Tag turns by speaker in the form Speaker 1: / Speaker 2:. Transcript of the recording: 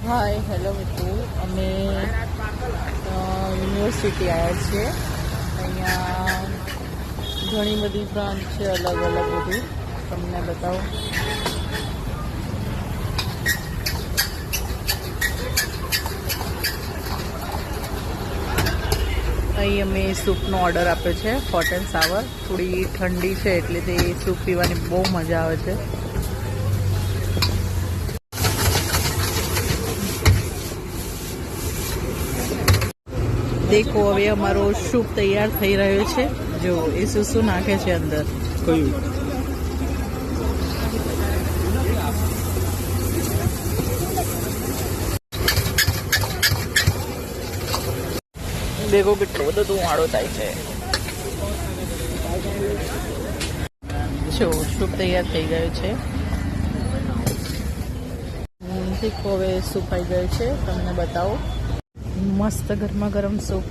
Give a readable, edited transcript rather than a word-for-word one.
Speaker 1: Hi hello મિત્રો, અમે university આવ્યા છીએ. અહીંયા ઘણી બધી બ્રાન્ચ છે, અલગ અલગ બધી તમને બતાવું. અહીં અમે સૂપનો ઓર્ડર આપ્યો છે, હોટ એન્ડ સાવર. થોડી ઠંડી છે એટલે તે સૂપ પીવાની બહુ મજા આવે છે. દેખો, હવે અમારો સૂપ તૈયાર થઈ રહ્યો છે. જો એ શું નાખે છે અંદર.
Speaker 2: કયું?
Speaker 1: દેખો કેટલો બધો ધુમાડો થાય છે. જો સૂપ તૈયાર થઈ ગયો છે. દેખો હવે સૂપ આવી ગયો છે, તમને બતાવો. મસ્ત ગરમા ગરમ સૂપ.